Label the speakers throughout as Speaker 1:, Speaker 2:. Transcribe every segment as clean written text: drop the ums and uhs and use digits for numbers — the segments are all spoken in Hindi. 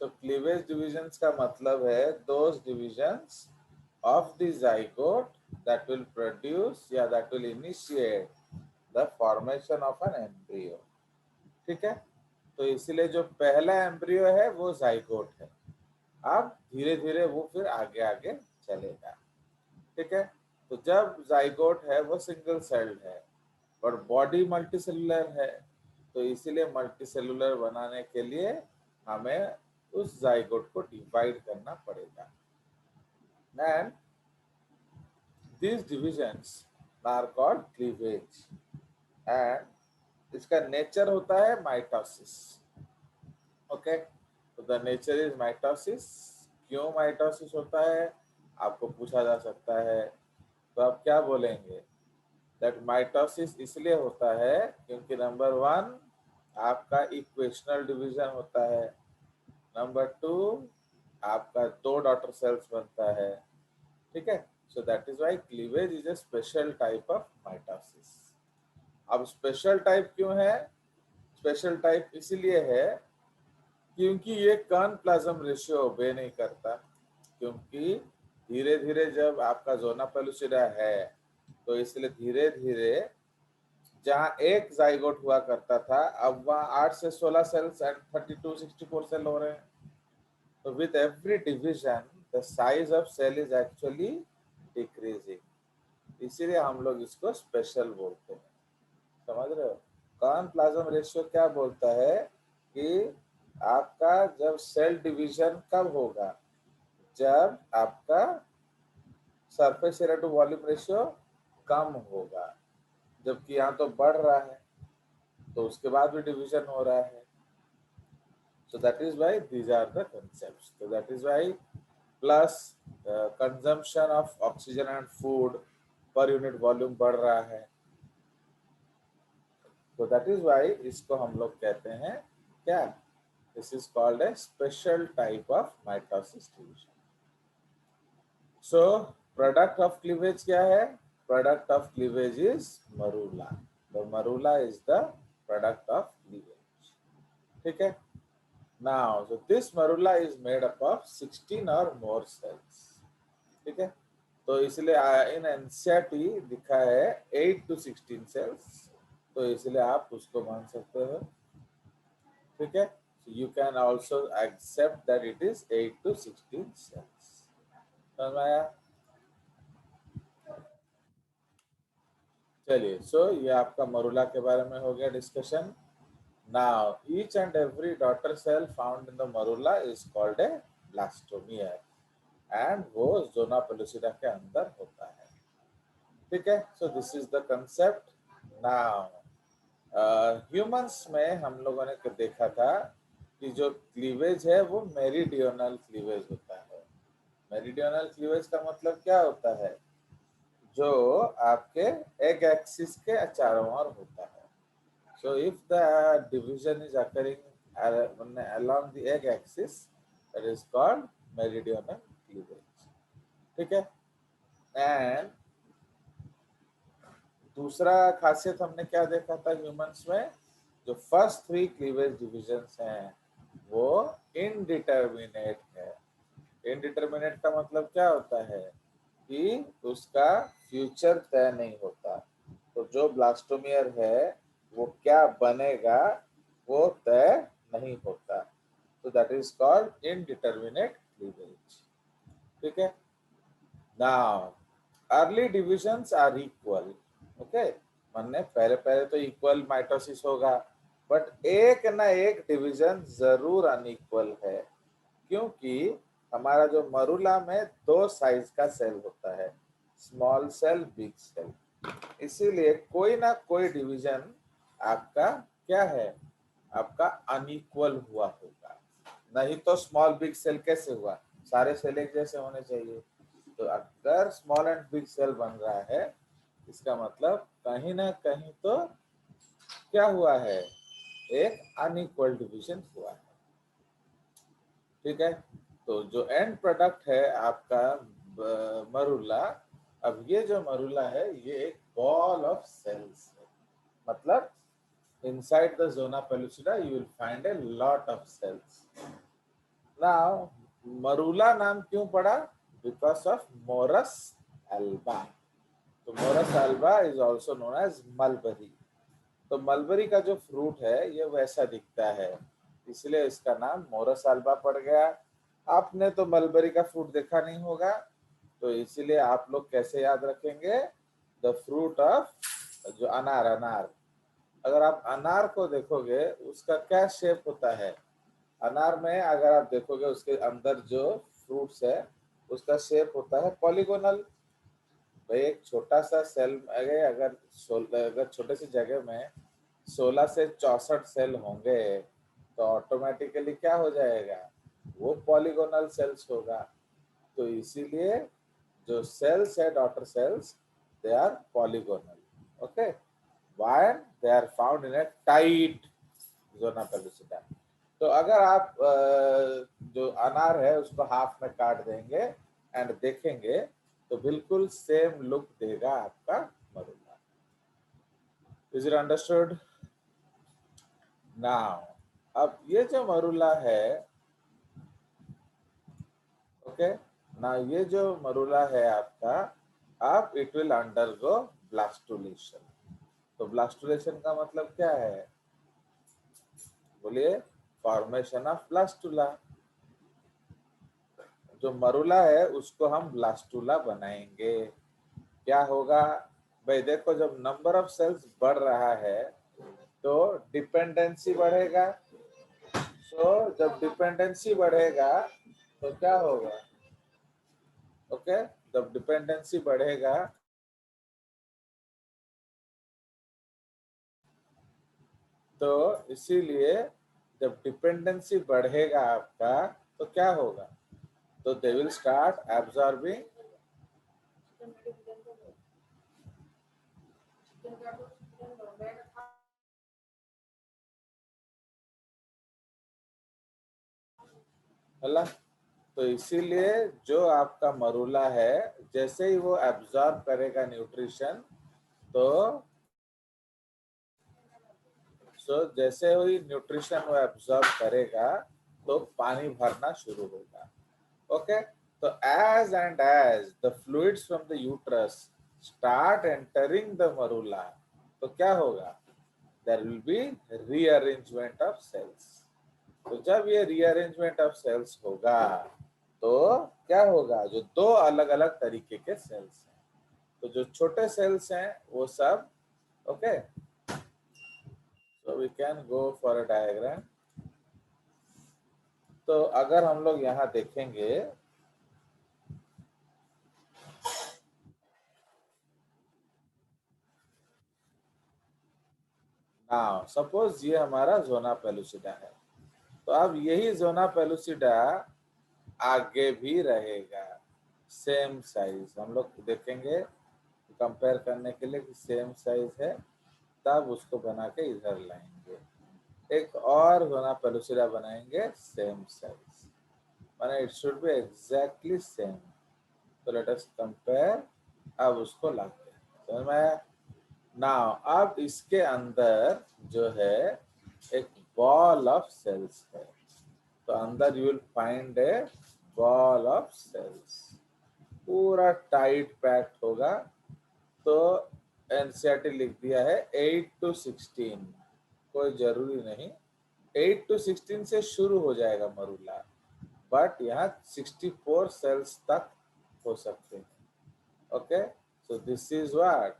Speaker 1: सो क्लीवेज डिविजन्स का मतलब है those divisions of the zygote that will produce या that will initiate the formation of an embryo. ठीक है, तो इसीलिए जो पहला एम्ब्रियो है वो जाइगोट है। अब धीरे धीरे वो फिर आगे आगे चलेगा। ठीक है, तो जब जाइगोट है वो सिंगल सेल्ड है और बॉडी मल्टीसेलुलर है, तो इसीलिए मल्टीसेलुलर बनाने के लिए हमें उस जाइगोट को डिवाइड करना पड़ेगा। And these divisions are called cleavage and इसका नेचर होता है माइटोसिस। ओके, तो द नेचर इज माइटोसिस। क्यों माइटोसिस होता है आपको पूछा जा सकता है, तो आप क्या बोलेंगे? दैट माइटोसिस इसलिए होता है क्योंकि नंबर वन आपका इक्वेशनल डिवीजन होता है, नंबर टू आपका दो डॉटर सेल्स बनता है। ठीक है, सो that is why cleavage is a special type of mitosis. अब स्पेशल टाइप क्यों है? स्पेशल टाइप इसलिए है क्योंकि ये कर्न प्लाज्म रेशियो ओबे नहीं करता। क्योंकि धीरे धीरे जब आपका जोना पेलुसिडा है, तो इसलिए धीरे धीरे जहां एक जाइगोट हुआ करता था, अब वहां 8 से 16 सेल्स एंड 32 64 सेल हो रहे हैं। तो with every division the size of cell is actually decreasing, इसीलिए हम लोग इसको स्पेशल बोलते हैं। समझ रहे हो? कर्न प्लाज्म रेशियो क्या बोलता है कि आपका जब सेल डिवीजन कब होगा? जब आपका surface area to volume ratio कम होगा। जबकि यहाँ तो बढ़ रहा है, तो उसके बाद भी डिवीजन हो रहा है। So that is why these are the concepts. So that is why plus consumption of oxygen and food per unit volume बढ़ रहा है। So that is why इसको हम लोग कहते हैं क्या? This is called a special type of mitosis division. So product of cleavage क्या है? Product of cleavage is marula. The marula is the product of cleavage. ठीक है? Now, so this marula is made up of 16 or more cells. ठीक है, तो इसलिए इन एनसीईआरटी दिखा है 8 to 16 सेल्स, तो इसलिए आप उसको मान सकते हो। ठीक है, you can also accept that it is 8 to 16 cells. समझ में आया? चलिए, सो ये आपका मरुला के बारे में हो गया discussion. Now each and every daughter cell found in the morula is called a blastomere and वो जोना पेलुसिडा के अंदर होता है। ठीक है, so this is the concept. Now humans में हम लोगों ने देखा था कि जो क्लीवेज है वो मेरिडियनल क्लीवेज होता है। मेरिडियनल क्लीवेज का मतलब क्या होता है? जो आपके एग एक्सिस के चारों ओर होता है। So if the division is occurring along the egg axis, that is called meridional cleavage। ठीक है, एंड दूसरा खासियत हमने क्या देखा था ह्यूमंस में? जो फर्स्ट थ्री क्लीवेज डिविजन्स हैं वो इनडिटर्मिनेट है। इनडिटर्मिनेट का मतलब क्या होता है कि उसका फ्यूचर तय नहीं होता। तो जो ब्लास्टोमियर है वो क्या बनेगा वो तय नहीं होता। तो that is called indeterminate cleavage. ठीक है, now early divisions are equal. Okay, मानने पहले पहले तो इक्वल माइटोसिस होगा, बट एक ना एक डिवीजन जरूर अनइक्वल है। क्योंकि हमारा जो मरुला में दो साइज का सेल होता है, स्मॉल सेल, बिग सेल। इसीलिए कोई ना कोई डिवीजन आपका क्या है? आपका अनइक्वल हुआ होगा। नहीं तो स्मॉल बिग सेल कैसे हुआ? सारे सेल एक जैसे होने चाहिए। तो अगर स्मॉल एंड बिग सेल बन रहा है, इसका मतलब कहीं ना कहीं तो क्या हुआ है? एक अनइक्वल डिवीजन हुआ है। ठीक है, तो जो एंड प्रोडक्ट है आपका मरुला, अब ये जो मरुला है ये एक बॉल ऑफ सेल्स है। मतलब inside the zona pellucida you will find a lot of cells। Now morula नाम क्यों पड़ा? Because of Morus alba. तो Morus alba is also known as mulberry. तो मलबरी का जो फ्रूट है ये वैसा दिखता है, इसलिए इसका नाम मोरस एल्बा पड़ गया। आपने तो मलबरी का फ्रूट देखा नहीं होगा, तो इसीलिए आप लोग कैसे याद रखेंगे? द फ्रूट ऑफ, जो अनार, अनार, अगर आप अनार को देखोगे उसका क्या शेप होता है? अनार में अगर आप देखोगे उसके अंदर जो फ्रूट्स है उसका शेप होता है पॉलीगोनल। भाई एक छोटा सा सेल अगर छोटे सी जगह में 16 से 64 सेल होंगे तो ऑटोमेटिकली क्या हो जाएगा? वो पॉलीगोनल सेल्स होगा। तो इसीलिए जो सेल्स है daughter cells, they are polygonal. Okay, why? They are found in a tight zona pellucida. तो अगर आप जो अनार है उसको हाफ में काट देंगे एंड देखेंगे तो बिल्कुल सेम लुक देगा आपका मरूला। Is it understood? नाउ अब ये जो मरूला है, ओके, ना ये जो मरूला है आपका, आप इट विल अंडरगो ब्लास्टुलेशन। तो ब्लास्टुलेशन का मतलब क्या है? बोलिए। Formation of blastula. जो मरूला है उसको हम ब्लास्टुला बनाएंगे। क्या होगा? भाई देखो, जब नंबर ऑफ सेल्स बढ़ रहा है तो डिपेंडेंसी बढ़ेगा। तो जब डिपेंडेंसी बढ़ेगा तो क्या होगा? ओके, जब डिपेंडेंसी बढ़ेगा तो इसीलिए जब डिपेंडेंसी बढ़ेगा आपका तो क्या होगा? तो दे विल स्टार्ट एब्जॉर्बिंग। है। तो इसीलिए जो आपका मरूला है जैसे ही वो एब्जॉर्ब करेगा न्यूट्रिशन, तो जैसे ही न्यूट्रिशन वो एब्जॉर्ब करेगा तो पानी भरना शुरू होगा। ओके, तो as and as the fluids from the uterus start entering the morula, तो क्या होगा? There will be rearrangement of cells. तो जब ये रीअरेंजमेंट ऑफ सेल्स होगा तो क्या होगा? जो दो अलग अलग तरीके के सेल्स हैं, तो जो छोटे सेल्स हैं वो सब, okay, so we can go for a diagram. तो अगर हम लोग यहाँ देखेंगे, नाउ सपोज ये हमारा जोना पेलुसिडा है, तो अब यही जोना पेलुसिडा आगे भी रहेगा, सेम साइज। हम लोग देखेंगे कंपेयर करने के लिए कि सेम साइज है, तब उसको बना के इधर लाएंगे। एक और जोना पेलुसिडा बनाएंगे सेम साइज, माने it should be exactly same. तो लेट अस कंपेयर। अब उसको लाते हैं, समझ में आया? नाउ अब इसके अंदर जो है एक बॉल ऑफ सेल्स है, तो अंदर you will find a ball of cells, पूरा टाइट पैक्ड होगा। तो एनसीईआरटी लिख दिया है 8 to 16, कोई जरूरी नहीं 8 to 16 से शुरू हो जाएगा मरूला, बट यहाँ 64 सेल्स तक हो सकते हैं। Okay, so this is what,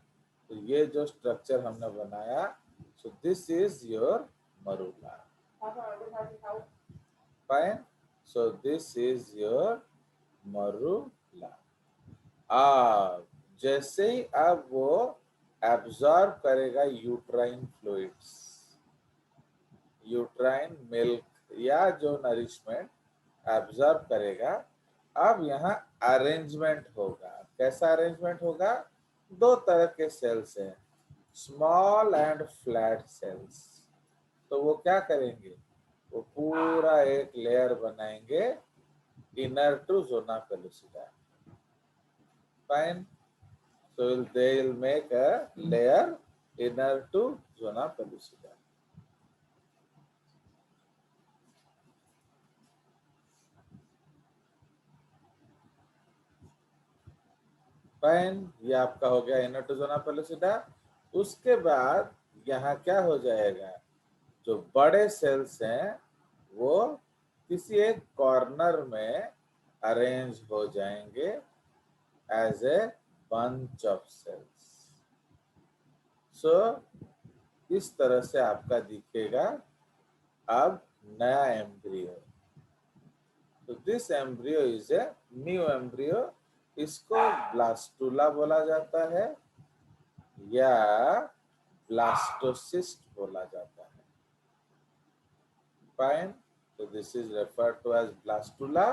Speaker 1: तो ये जो स्ट्रक्चर हमने बनाया, सो this is your मरूला। Fine, so this is your मरूला। अब जैसे ही अब वो एब्जॉर्ब करेगा यूट्राइन फ्लूइड्स, यूट्राइन मिल्क या जो नरिशमेंट एब्जॉर्ब करेगा, अब यहाँ अरेंजमेंट होगा। कैसा अरेंजमेंट होगा? दो तरह के सेल्स हैं, स्मॉल एंड फ्लैट सेल्स। तो वो क्या करेंगे? वो पूरा एक लेयर बनाएंगे inner to zona pellucida. Fine, so they'll make a layer inner to zona pellucida. Fine, ये आपका हो गया इनर टू जोना पेलुसिडा। उसके बाद यहाँ क्या हो जाएगा, जो बड़े सेल्स हैं वो किसी एक कॉर्नर में अरेंज हो जाएंगे as a bunch of cells. So इस तरह से आपका दिखेगा अब नया एम्ब्रियो। तो this embryo is a new embryo. इसको ब्लास्टुला बोला जाता है या ब्लास्टोसिस्ट बोला जाता है। फाइन, तो this is referred to as blastula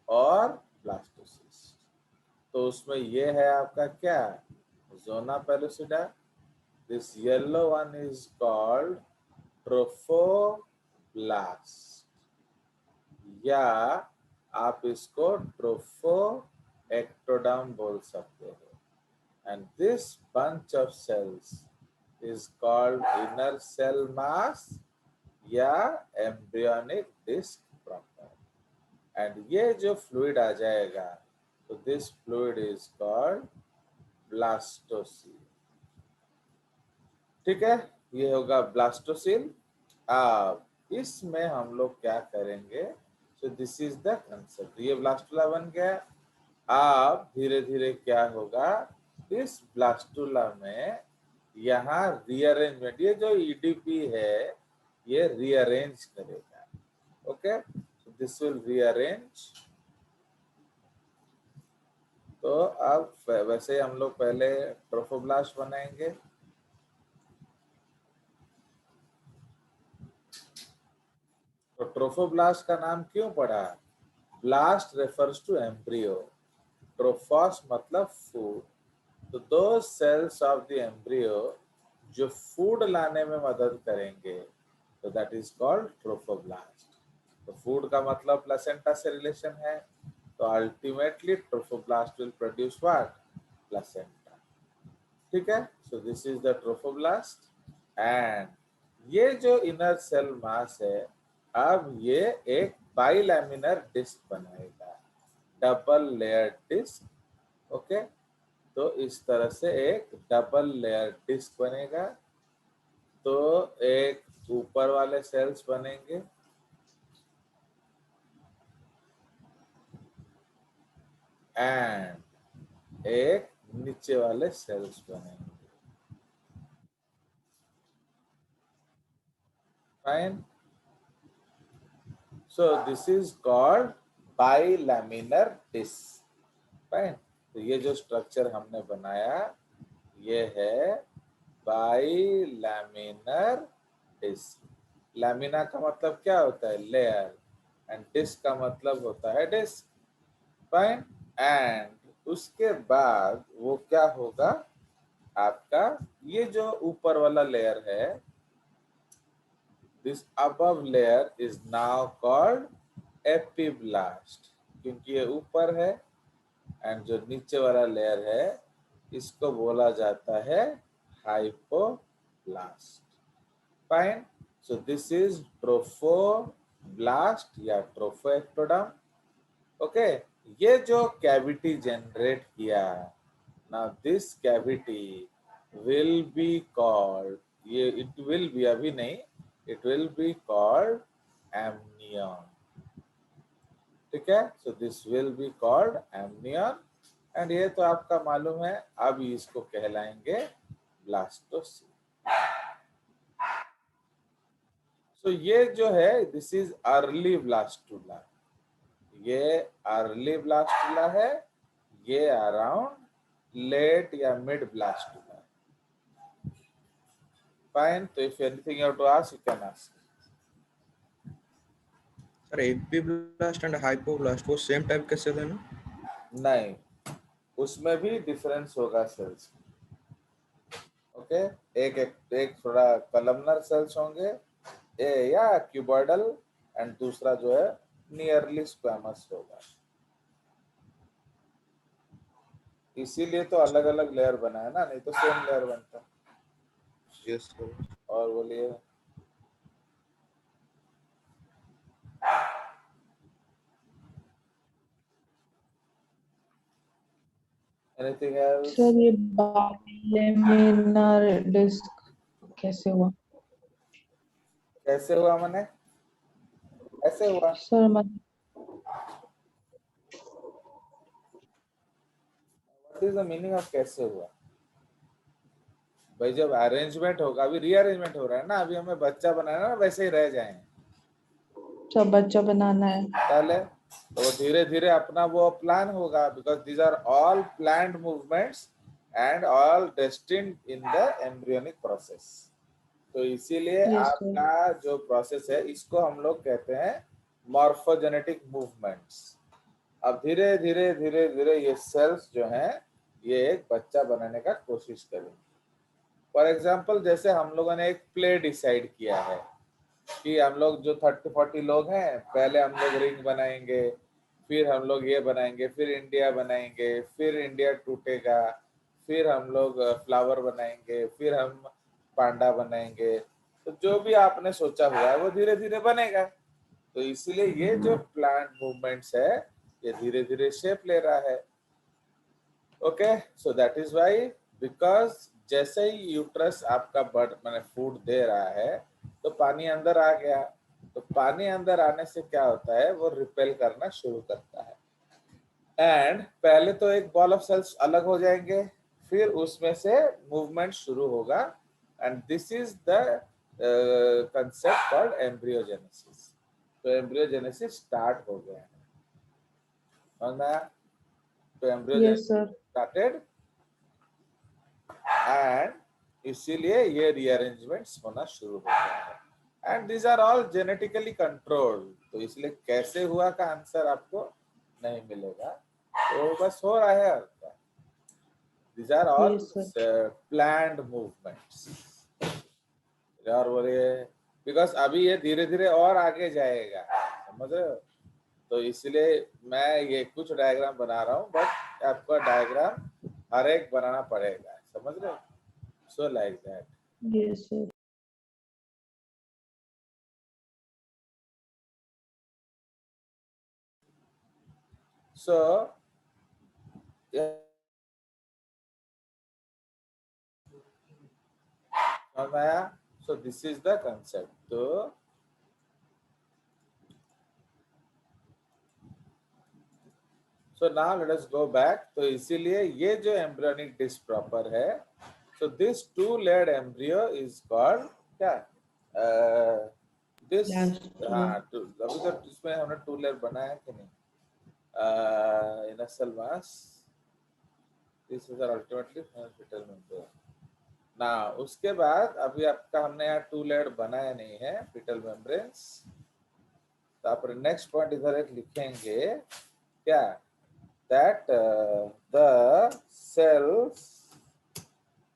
Speaker 1: और ब्लास्टोसिस्ट। तो उसमें ये है आपका क्या, zona pellucida. This yellow one is called trophoblast, या आप इसको ट्रोफो एक्टोडर्म बोल सकते हो। And this bunch of cells is called inner cell mass या एम्ब्रियोनिक डिस्क प्रॉपर। एंड ये जो फ्लूइड आ जाएगा, तो this fluid is called blastocoel. ठीक है, ये होगा ब्लास्टोसील। अब इसमें हम लोग क्या करेंगे, सो दिस इज द कंसेप्ट। ये ब्लास्टुला बन गया। अब धीरे धीरे क्या होगा, इस ब्लास्टुला में यहाँ रीअरेंजमेंट, ये जो ईडीपी है ये रीअरेंज करेगा। Okay, this will rearrange. तो अब वैसे हम लोग पहले ट्रोफोब्लास्ट बनाएंगे। तो ट्रोफोब्लास्ट का नाम क्यों पड़ा, ब्लास्ट रेफर्स टू एम्ब्रियो, ट्रोफोस मतलब फूड। तो दो सेल्स ऑफ द एम्ब्रियो जो फूड लाने में मदद करेंगे, तो दैट इज कॉल्ड ट्रोफोब्लास्ट। तो फूड का मतलब प्लेसेंटा से रिलेशन है, तो ultimately trophoblast will produce what, placenta. ठीक है, so this is the trophoblast. And ये जो इनर सेल मास है, अब ये एक बाइलैमिनर डिस्क बनाएगा, डबल लेयर डिस्क। ओके, तो इस तरह से एक डबल लेयर डिस्क बनेगा। तो एक ऊपर वाले सेल्स बनेंगे एंड एक नीचे वाले सेल्स बनेंगे। Fine, so this is called bilaminar disc. Fine, तो ये जो स्ट्रक्चर हमने बनाया ये है बाइलैमिनर डिस्क। लैमिना का मतलब क्या होता है, लेयर, एंड डिस्क का मतलब होता है डिस्क। फाइन, एंड उसके बाद वो क्या होगा, आपका ये जो ऊपर वाला लेयर है, this above layer is now called epiblast, क्योंकि ये ऊपर है। एंड जो नीचे वाला लेयर है इसको बोला जाता है hypoblast. Fine, so this is trophoblast या ट्रोफोएक्टोडर्म। ओके, ये जो कैविटी जनरेट किया, now this cavity will be called, ये इट विल बी, अभी नहीं, it will be called amnion. ठीक है, so this will be called amnion. And ये तो आपका मालूम है, अब इसको कहलाएंगे ब्लास्टोसिल। सो ये जो है दिस इज अर्ली ब्लास्टुला, ये अर्ली ब्लास्टुला है, ये अराउंड लेट या मिड ब्लास्टुला। फाइन, तो if anything you have to ask you can ask.
Speaker 2: Sir epiblast and hypoblast वो सेम टाइप के सेल है ना?
Speaker 1: नहीं, उसमें भी डिफरेंस होगा सेल्स। ओके, एक एक एक थोड़ा कलमनर सेल्स होंगे ए या क्यूबॉइडल, एंड दूसरा जो है नियरली स्क्वैमस होगा। इसीलिए तो अलग अलग लेयर बना है ना, नहीं तो सेम लेयर बनता।
Speaker 2: Yes sir.
Speaker 1: और बोलिए। Anything else?
Speaker 3: सर ये बाइलेमिनार डिस्क कैसे हुआ?
Speaker 1: कैसे हुआ मैंने? ऐसे हुआ।
Speaker 3: Sir
Speaker 1: what is the meaning of कैसे हुआ? भाई जब अरेंजमेंट होगा, अभी रीअरेंजमेंट हो रहा है ना, अभी हमें बच्चा बनाना है, वैसे ही रह जाए
Speaker 3: सब बच्चा बनाना है।
Speaker 1: पहले, तो धीरे धीरे अपना वो प्लान होगा, because these are all planned movements and all destined in the embryonic process. तो इसीलिए
Speaker 3: Yes, sir.
Speaker 1: आपका जो प्रोसेस है इसको हम लोग कहते हैं मॉर्फोजेनेटिक मूवमेंट्स। अब धीरे धीरे धीरे धीरे ये सेल्स जो हैं ये एक बच्चा बनाने का कोशिश करेंगे। फॉर एग्जाम्पल, जैसे हम लोगों ने एक प्ले डिसाइड किया है कि हम लोग जो 30-40 लोग हैं, पहले हम लोग रिंग बनाएंगे, फिर हम लोग ये बनाएंगे, फिर इंडिया बनाएंगे, फिर इंडिया टूटेगा, फिर हम लोग फ्लावर बनाएंगे, फिर हम पांडा बनाएंगे। तो जो भी आपने सोचा हुआ है वो धीरे धीरे बनेगा। तो इसलिए ये जो प्लांट मूवमेंट्स है ये धीरे धीरे शेप ले रहा है। Okay, so that is why, because जैसे ही यूट्रस आपका बर्ड मैंने फूड दे रहा है तो पानी अंदर आ गया। तो पानी अंदर आने से क्या होता है, वो रिपेल करना शुरू करता है। एंड पहले तो एक बॉल ऑफ सेल्स अलग हो जाएंगे, फिर उसमें से मूवमेंट शुरू होगा, and this is the concept called embryogenesis. तो एम्ब्रियोजेनेसिस स्टार्ट हो गया है, समझ में आया? तो
Speaker 3: Yes,
Speaker 1: embryogenesis
Speaker 3: sir.
Speaker 1: Started, and इसीलिए ये रीअरेंजमेंट्स होना शुरू हो गया है। And these are all genetically controlled. तो इसलिए कैसे हुआ का आंसर आपको नहीं मिलेगा, तो बस हो रहा है। These are all
Speaker 3: Yes, sir.
Speaker 1: Planned movements. और बोलिए, बिकॉज अभी ये धीरे धीरे और आगे जाएगा, समझ रहे हो? तो इसलिए मैं ये कुछ डायग्राम बना रहा हूँ, बट आपका डायग्राम हर एक बनाना पड़ेगा, समझ रहे हो? So like that.
Speaker 3: Yes, sir.
Speaker 1: So yeah, Maya, so this is the concept. So now let us go back. तो इसीलिए ये जो एम्ब्रियोनिक डिस्क प्रॉपर है, so this two-layered embryo is called क्या? This
Speaker 3: Blastula.
Speaker 1: हाँ, अभी तो इसमें हमने टू लेयर बनाया कि नहीं? In a cell mass, this is ultimately fetal membrane. ना उसके बाद अभी आपका हमने यहाँ टू लेयर बनाया नहीं है fetal membranes। तो आप नेक्स्ट पॉइंट इधर एक लिखेंगे क्या, that the cells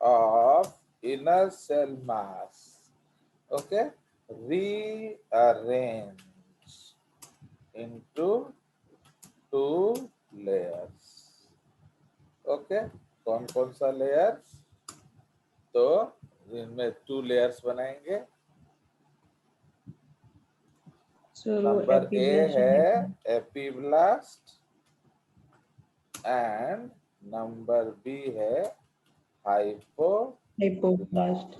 Speaker 1: of inner cell mass, okay, rearrange into two layers। Okay, कौन कौन सा लेयर? तो इनमें टू लेयर्स बनाएंगे।
Speaker 3: So
Speaker 1: नंबर ए
Speaker 3: epiblast
Speaker 1: है एपीब्लास्ट एंड नंबर बी है हाइपोब्लास्ट।
Speaker 3: hypoblast.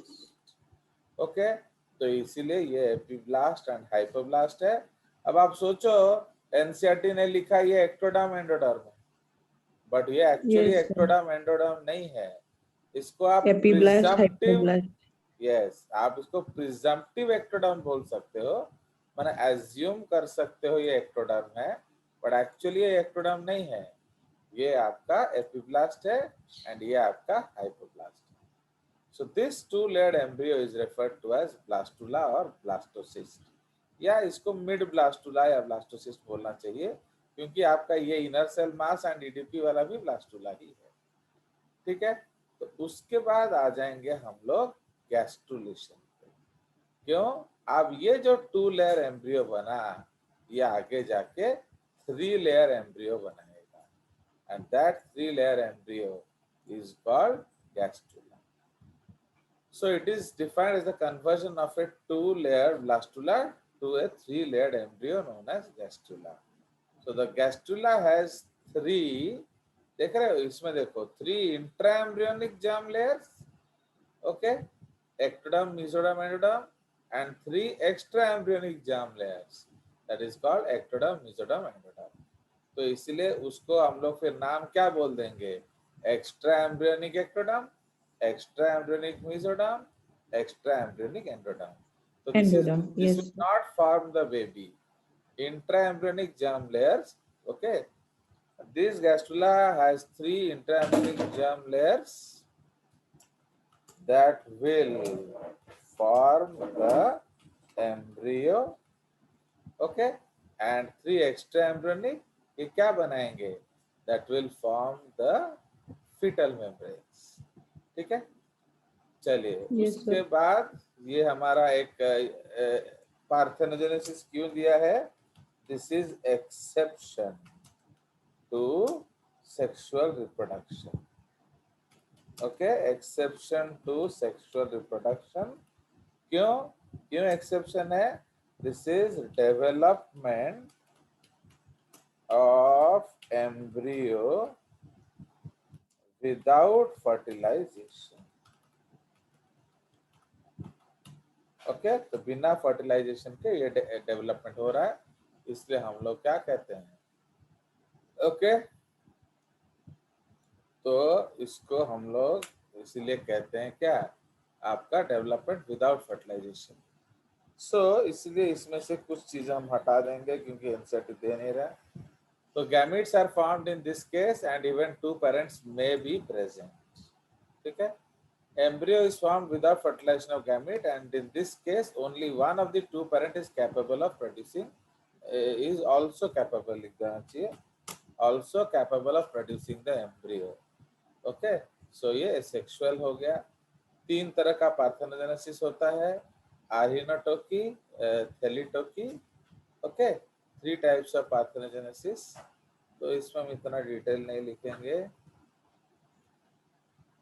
Speaker 1: ओके, तो इसीलिए ये एपीब्लास्ट एंड हाइपोब्लास्ट है। अब आप सोचो, एनसीईआरटी ने लिखा ये एक्टोडर्म एंडोडर्म, बट ये actually
Speaker 3: Yes, sir.
Speaker 1: Ectoderm endoderm नहीं है। इसको आप
Speaker 3: Epiblast,
Speaker 1: प्रिजम्पटिव,
Speaker 3: hypoblast.
Speaker 1: यस, आप इसको प्रिजम्पटिव एक्टोडर्म बोल सकते हो, माने एज्यूम कर सकते हो ये एक्टोडर्म है, बट एक्चुअली ये एक्टोडर्म नहीं है। ये आपका एपीब्लास्ट है एंड ये आपका हाइपोब्लास्ट है। So this two-layered embryo is referred to as blastula or blastocyst, या इसको मिड ब्लास्टुला या ब्लास्टोसिस्ट बोलना चाहिए, क्योंकि आपका ये inner cell mass and EDP वाला भी ब्लास्टुला ही है। ठीक है, तो उसके बाद आ जाएंगे हम लोग गैस्ट्रुलेशन पे। क्यों? अब ये जो टू लेयर एम्ब्रियो बना, ये आगे जाके थ्री लेयर एम्ब्रियो बनाएगा, and that three layer embryo is called gastrula. So it is defined as the conversion of a two-layered blastula to a three-layered embryo known as gastrula. So the gastrula has three देख रहे हो इसमें, देखो 3 intraembryonic germ layers, okay, ectoderm, mesoderm, endoderm, and 3 extraembryonic germ layers, that is called ectoderm, mesoderm, endoderm. तो इसलिए उसको हम लोग फिर नाम क्या बोल देंगे, extra embryonic ectoderm, extra embryonic mesoderm, extra embryonic endoderm. तो
Speaker 3: Endoderm.
Speaker 1: this
Speaker 3: Yes,
Speaker 1: will
Speaker 3: sir.
Speaker 1: not form the baby. Intraembryonic germ layers, okay. This gastrula has 3 intraembryonic germ layers that will form the embryo, okay, and 3 extra embryonic ये क्या बनाएंगे, that will form the fetal membranes. ठीक है, चलिए
Speaker 3: Yes,
Speaker 1: उसके
Speaker 3: sir.
Speaker 1: बाद ये हमारा एक पार्थेनोजेनेसिस क्यों दिया है, this is exception to sexual reproduction, okay, exception to sexual reproduction. क्यों क्यों एक्सेप्शन है, this is development of embryo without fertilization. Okay, तो बिना फर्टिलाइजेशन के ये डेवलपमेंट हो रहा है, इसलिए हम लोग क्या कहते हैं, ओके, तो इसको हम लोग इसीलिए कहते हैं क्या, आपका डेवलपमेंट विदाउट फर्टिलाइजेशन. सो इसलिए इसमें से कुछ चीजें हम हटा देंगे क्योंकि आंसर दे नहीं रहा. तो gametes are formed in this case and even 2 parents may be present. ठीक है, embryo is formed without fertilization of gamete, and in this case only one of the 2 parent is capable of producing, is also capable लिख देना चाहिए, also capable of producing the embryo. okay, so ये सेक्सुअल हो गया. 3 तरह का पार्थेनोजेनेसिस होता है, आर्हिनोटोकी, थैलीटोकी, ओके, 3 टाइप्स ऑफ पार्थेनोजेनेसिस. तो इसमें हम इतना डिटेल नहीं लिखेंगे.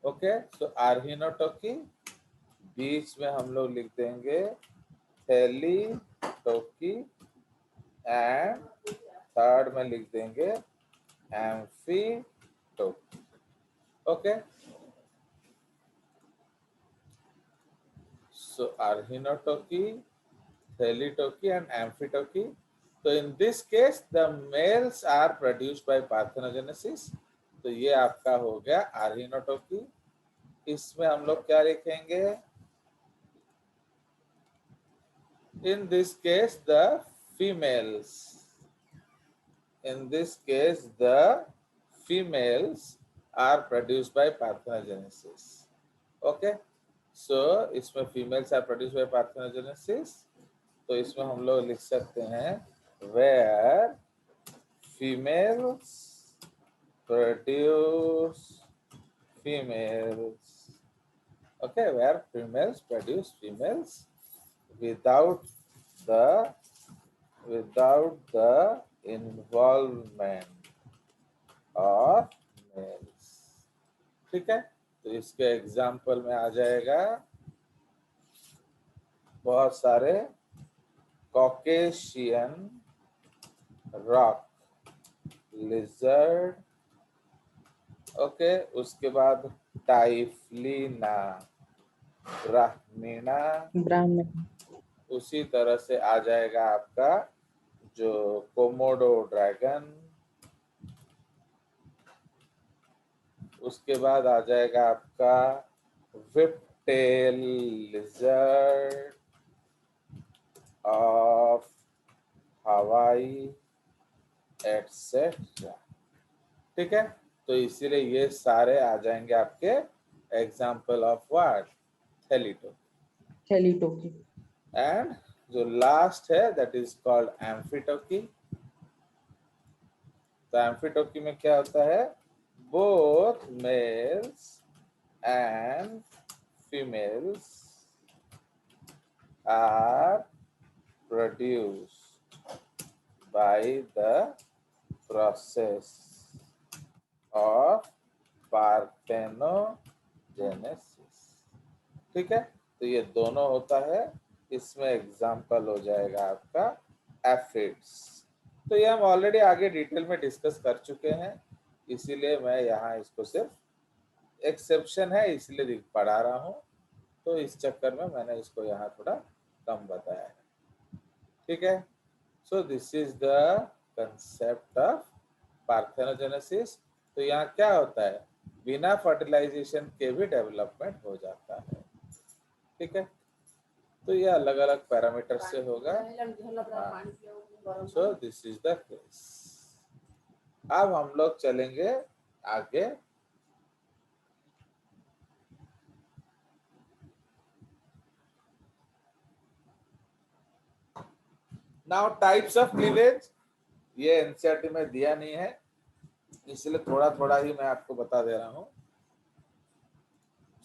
Speaker 1: ओके, सो आर्हिनोटोकी, बीच में हम लोग लिख देंगे थैलीटोकी, एंड थर्ड में लिख देंगे एम्फीटोकी. Okay, so आर्हिनोटोकी, थैलीटोकी and amphitoky. तो in this case the males are produced by parthenogenesis. तो ये आपका हो गया आर्हिनोटोकी. इसमें हम लोग क्या लिखेंगे, in this case the females, in this case the females are produced by parthenogenesis. okay, so इसमें females are produced by parthenogenesis. तो इसमें हम लोग लिख सकते हैं where females produce females. okay, where females produce females without the involvement of males. ठीक है, तो इसके एग्जाम्पल में आ जाएगा बहुत सारे, कॉकेशियन रॉक लिजर्ड, ओके, उसके बाद टाइफलीना, ब्राह्मीना,
Speaker 3: Brahmin.
Speaker 1: उसी तरह से आ जाएगा आपका जो कोमोडो ड्रैगन, उसके बाद आ जाएगा आपका whiptail lizard of Hawaii etcetera. ठीक है, तो इसीलिए ये सारे आ जाएंगे आपके example of what, thelytoky.
Speaker 3: Thelytoki.
Speaker 1: And जो लास्ट है दैट इज कॉल्ड एम्फीटोकी. तो एम्फीटोकी में क्या होता है, both males and females are produced by the process of parthenogenesis. ठीक है, तो ये दोनों होता है. इसमें एग्जाम्पल हो जाएगा आपका एफिड्स. तो ये हम ऑलरेडी आगे डिटेल में डिस्कस कर चुके हैं. इसीलिए मैं यहाँ इसको सिर्फ एक्सेप्शन है इसलिए पढ़ा रहा हूँ, तो इस चक्कर में मैंने इसको यहाँ थोड़ा कम बताया है। ठीक है, so this is the concept of parthenogenesis. तो यहाँ क्या होता है, बिना फर्टिलाइजेशन के भी डेवलपमेंट हो जाता है। ठीक है, तो ये अलग अलग पैरामीटर से होगा। सो दिस इज द केस। अब हम लोग चलेंगे आगे। नाउ टाइप्स ऑफ क्लीवेज, ये एनसीईआरटी में दिया नहीं है, इसलिए थोड़ा थोड़ा ही मैं आपको बता दे रहा हूं।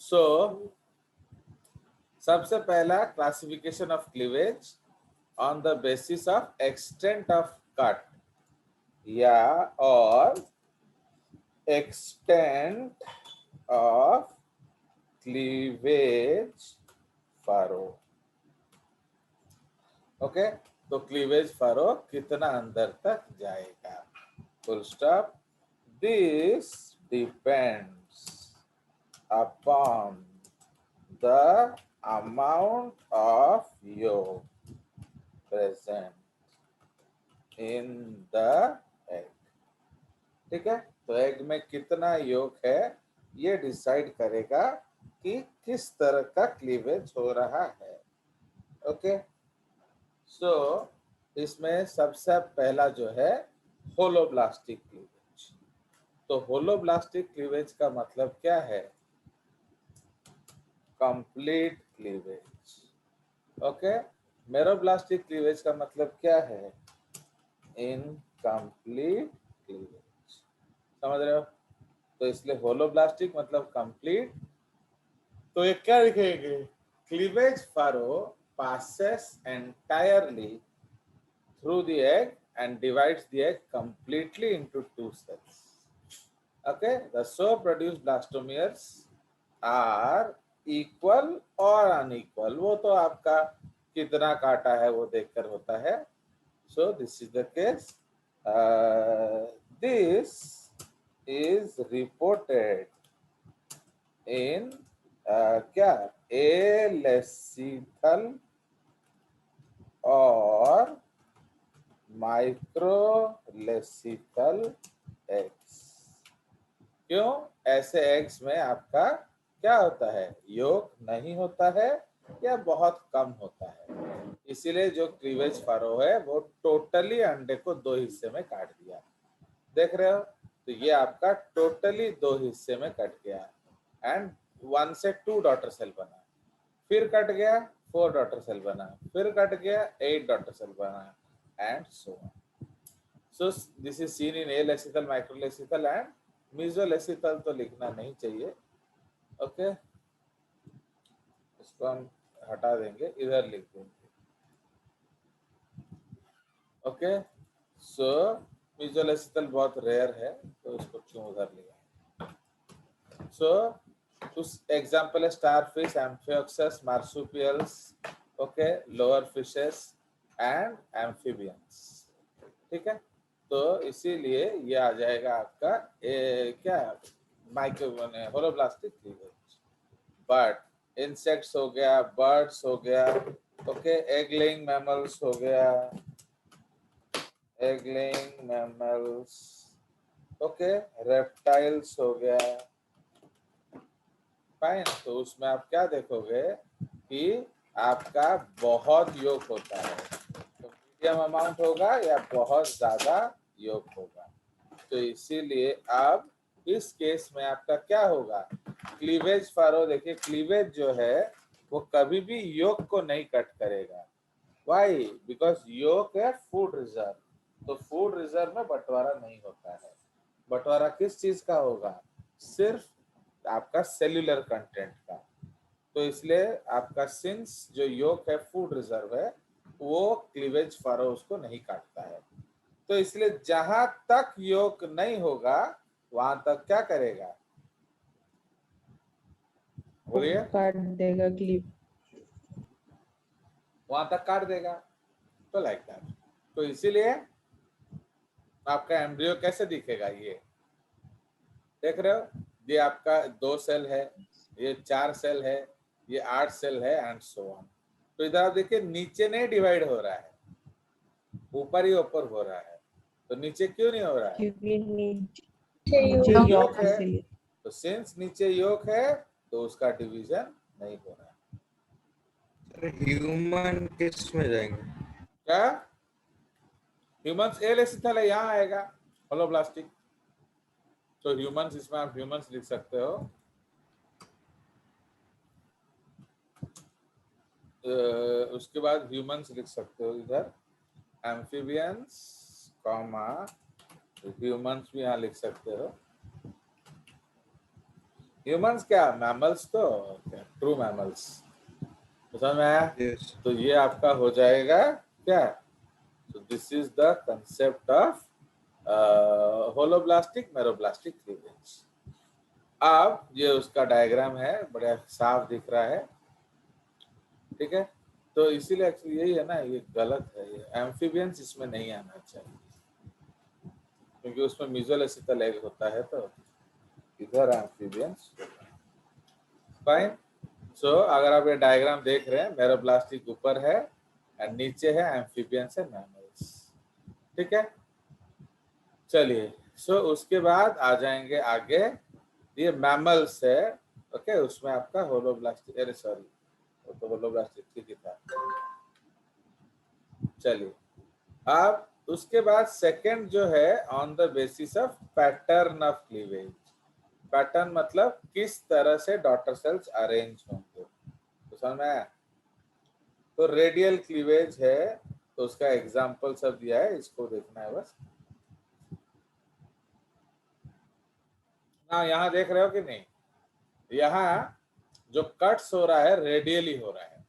Speaker 1: सो सबसे पहला classification of cleavage on the basis of extent of cut या और extent of cleavage furrow. Okay, तो क्लीवेज फरो कितना अंदर तक जाएगा, full stop. This depends upon the amount of yolk present in the egg। ठीक है, तो एग में कितना yolk है ये डिसाइड करेगा कि किस तरह का क्लीवेज हो रहा है। ओके, सो इसमें सबसे पहला जो है होलोब्लास्टिक क्लीवेज। तो होलोब्लास्टिक क्लीवेज का मतलब क्या है, कंप्लीट क्लीवेज। ओके, मेरोब्लास्टिक क्लीवेज का मतलब क्या है, इनकम्प्लीट क्लीवेज। समझ रहे हो, तो इसलिए होलोब्लास्टिक मतलब कंप्लीट। तो ये क्या लिखेंगे, cleavage furrow passes entirely through the egg and divides the egg completely into two cells. Okay, the so produced blastomeres are equal or unequal, वो तो आपका कितना काटा है वो देखकर होता है। So this is the case. This is reported in क्या alethal और माइक्रोलेसिथल एग्स। क्यों, ऐसे एग्स में आपका क्या होता है, योग नहीं होता है या बहुत कम होता है, इसीलिए जो क्लीवेज फरो है वो टोटली अंडे को दो हिस्से में काट दिया। देख रहे हो, तो ये आपका टोटली दो हिस्से में कट गया एंड 1 से 2 डॉटर सेल बना, फिर कट गया 4 डॉटर सेल बना, फिर कट गया 8 डॉटर सेल बना and so on. So this is seen in alethal, microlecithal and mesolethal, तो लिखना नहीं चाहिए। ओके, इसको हम हटा देंगे, इधर लिख देंगे। ओके, सो mesolethal बहुत रेयर है तो इसको क्यों उधर लिया। सो उस एग्जांपल है starfish, amphioxus, marsupials, okay, lower fishes and amphibians. ठीक है, तो इसीलिए ये आ जाएगा आपका क्या micro holoblastic cleavage. But insects हो गया, बर्ड्स हो गया, ओके, एग लेइंग मैमल्स हो गया, egg laying mammals, okay, reptiles हो गया, फाइन। तो उसमें आप क्या देखोगे कि आपका बहुत योग होता है, तो मीडियम अमाउंट होगा या बहुत ज्यादा योग होगा। तो इसीलिए अब इस केस में आपका क्या होगा, क्लीवेज फरो, देखिए क्लीवेज जो है वो कभी भी योग को नहीं कट करेगा। व्हाई, बिकॉज योग है फूड रिजर्व, तो फूड रिजर्व में बंटवारा नहीं होता है। बंटवारा किस चीज का होगा, सिर्फ आपका सेल्यूलर कंटेंट का। तो इसलिए आपका सिंस जो योग है फूड रिजर्व है, वो क्लीवेज फरो उसको नहीं काटता है। तो इसलिए जहां तक योग नहीं होगा वहां तक क्या करेगा, बोलिए,
Speaker 3: काट देगा क्लिप।
Speaker 1: वहां तक काट देगा। तो लाइक दैट। तो इसीलिए आपका एम्ब्रियो कैसे दिखेगा, ये देख रहे हो, ये आपका 2 सेल है, ये 4 सेल है, ये 8 सेल है एंड सो ऑन। तो इधर आप देखिए नीचे नहीं डिवाइड हो रहा है, ऊपर ही ऊपर हो रहा है। तो नीचे क्यों नहीं हो रहा है?
Speaker 3: क्योंकि नीचे
Speaker 1: नीचे
Speaker 3: योग
Speaker 1: योग है,
Speaker 3: इसलिए।
Speaker 1: तो सिंस नीचे योग है तो उसका डिवीजन नहीं हो रहा है।
Speaker 2: ह्यूमन किस में जाएंगे?
Speaker 1: क्या ह्यूमंस ए लेसिथल है, यहाँ आएगा होलोब्लास्टिक। तो ह्यूमंस, इसमें आप ह्यूमंस लिख सकते हो। उसके बाद ह्यूमंस लिख सकते हो इधर, एम्फीबियंस कॉमा ह्यूमंस भी यहाँ लिख सकते हो। ह्यूमंस क्या, मैमल्स, तो क्या ट्रू मैमल्स, समझ में आया?
Speaker 2: यस।
Speaker 1: तो ये आपका हो जाएगा क्या, तो this is the concept of holoblastic meroblastic cleavage. अब ये उसका डायग्राम है, बड़ा साफ दिख रहा है, ठीक है। तो इसीलिए एक्चुअली यही है ना, ये गलत है, ये एम्फीबियंस इसमें नहीं आना चाहिए क्योंकि उसमें मीजोलेसिथल एग होता है, तो इधर एम्फीबियंस। फाइन। सो अगर आप ये डायग्राम देख रहे हैं, मेरोब्लास्टिक ऊपर है और नीचे है एम्फीबियंस है मैमल्स, ठीक है। चलिए, सो उसके बाद आ जाएंगे आगे, ये मैमल्स है, ओके। उसमें आपका होलोब्लास्टिक, अरे सॉरी, वो तो होलोब्लास्टिक ठीक ही था। चलिए, अब उसके बाद सेकंड जो है, on the basis of pattern of cleavage. Pattern मतलब किस तरह से डॉटर सेल्स अरेंज होंगे, तो समझ में आया? तो रेडियल क्लीवेज है, तो उसका एग्जांपल सब दिया है, इसको देखना है बस। ना यहाँ देख रहे हो कि नहीं, यहाँ जो कट्स हो रहा है रेडियली हो रहा है।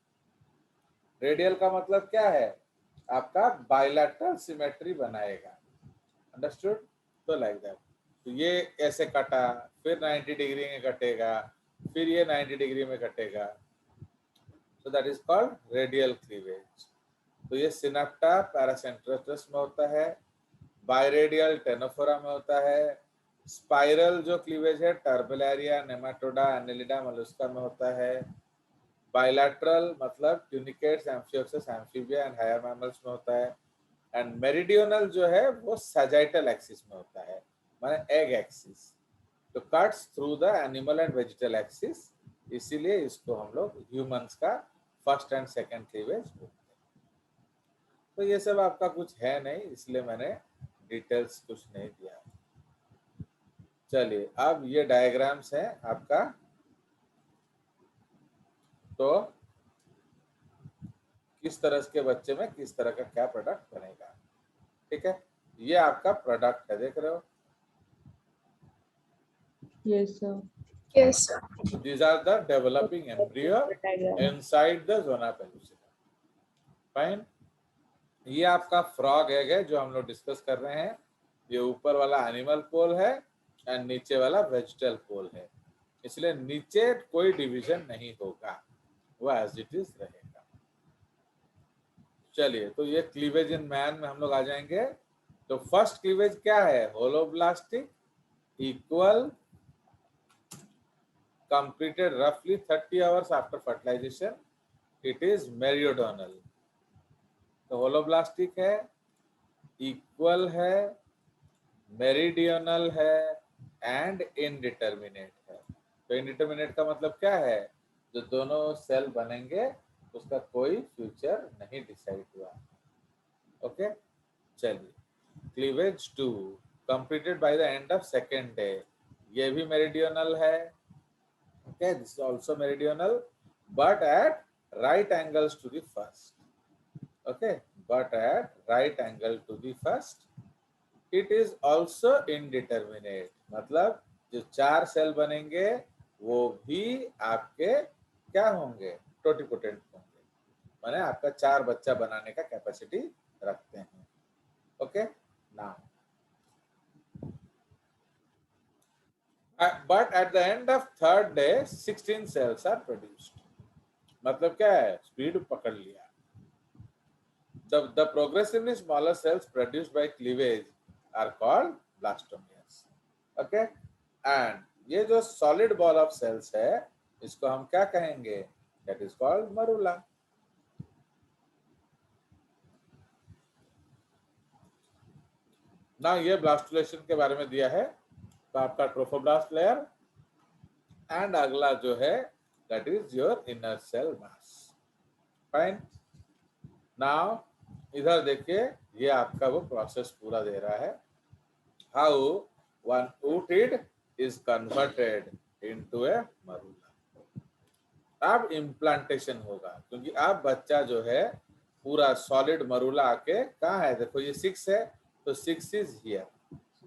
Speaker 1: रेडियल का मतलब क्या है, आपका बायलैटरल सिमेट्री बनाएगा, अंडरस्टूड? तो लाइक दैट, तो ये ऐसे कटा, फिर 90 डिग्री में कटेगा, फिर ये 90 डिग्री में कटेगा, so that is called radial cleavage। तो ये सिनेप्टा पैरासेंट्रोटस में होता है, बायरेडियल टेनोफोरा में होता है, स्पाइरल जो क्लीवेज है टर्बेलारिया, नेमाटोडा, एनेलिडा, मोलस्का में होता है, बायलैटरल मतलब tunicates, amphioxus, amphibia and higher mammals में होता है, एंड मेरिडियोनल जो है वो सैजाइटल एक्सिस में होता है, माने एग एक्सिस। तो cuts through the animal and vegetal axis, इसीलिए इसको हम लोग ह्यूमंस का फर्स्ट एंड सेकंड क्लीवेज बोलते हैं। तो ये सब आपका कुछ है नहीं, इसलिए मैंने डिटेल्स कुछ नहीं दिया। चलिए, अब ये डायग्राम्स हैं आपका, तो किस तरह के बच्चे में किस तरह का क्या प्रोडक्ट बनेगा, ठीक है। ये आपका प्रोडक्ट है, देख रहे हो,
Speaker 3: Yes, sir.
Speaker 4: Yes, sir.
Speaker 1: these are the developing embryo
Speaker 3: Diagram.
Speaker 1: inside the zona pellucida। Fine. ये आपका फ्रॉग एग है जो हम लोग डिस्कस कर रहे हैं। ये ऊपर वाला एनिमल पोल है एंड नीचे वाला वेजिटल पोल है, इसलिए नीचे कोई डिवीजन नहीं होगा, वो एज इट इज रहेगा। चलिए, तो ये क्लीवेज इन मैन में हम लोग आ जाएंगे। तो फर्स्ट क्लीवेज क्या है, holoblastic, equal, completed roughly 30 hours after fertilization, it is meridional। तो होलोब्लास्टिक है, इक्वल है, मेरिडियनल है एंड इनडिटर्मिनेट है। तो इनडिटर्मिनेट का मतलब क्या है, जो दोनों सेल बनेंगे उसका कोई फ्यूचर नहीं डिसाइड हुआ, ओके। चलिए, cleavage 2 completed by the end of second day, ये भी मेरिडियनल है, okay, this is also meridional but at right angles to the first, okay, but at right angle to the first। it is also indeterminate, मतलब जो 4 सेल बनेंगे वो भी आपके क्या होंगे, टोटिपोटेंट होंगे, माने आपका 4 बच्चा बनाने का कैपेसिटी रखते हैं, okay. Now but at the end of third day 16 cells are produced। मतलब क्या है, स्पीड पकड़ लिया। The progressively smaller cells produced by cleavage are called blastomeres, okay। And ये जो सॉलिड बॉल ऑफ सेल्स है इसको हम क्या कहेंगे? That is called मरूला। ना ये ब्लास्टुलेशन के बारे में दिया है, तो आपका ट्रोफोब्लास्ट लेयर एंड अगला जो है that is your inner cell mass. Fine. Now इधर देखिए, ये आपका वो प्रोसेस पूरा दे रहा है, how one ootyl is converted into a मरूला। अब इम्प्लांटेशन होगा, क्योंकि अब बच्चा जो है पूरा सॉलिड मरूला आके कहाँ है? देखो ये 6 है, तो 6 इज हियर।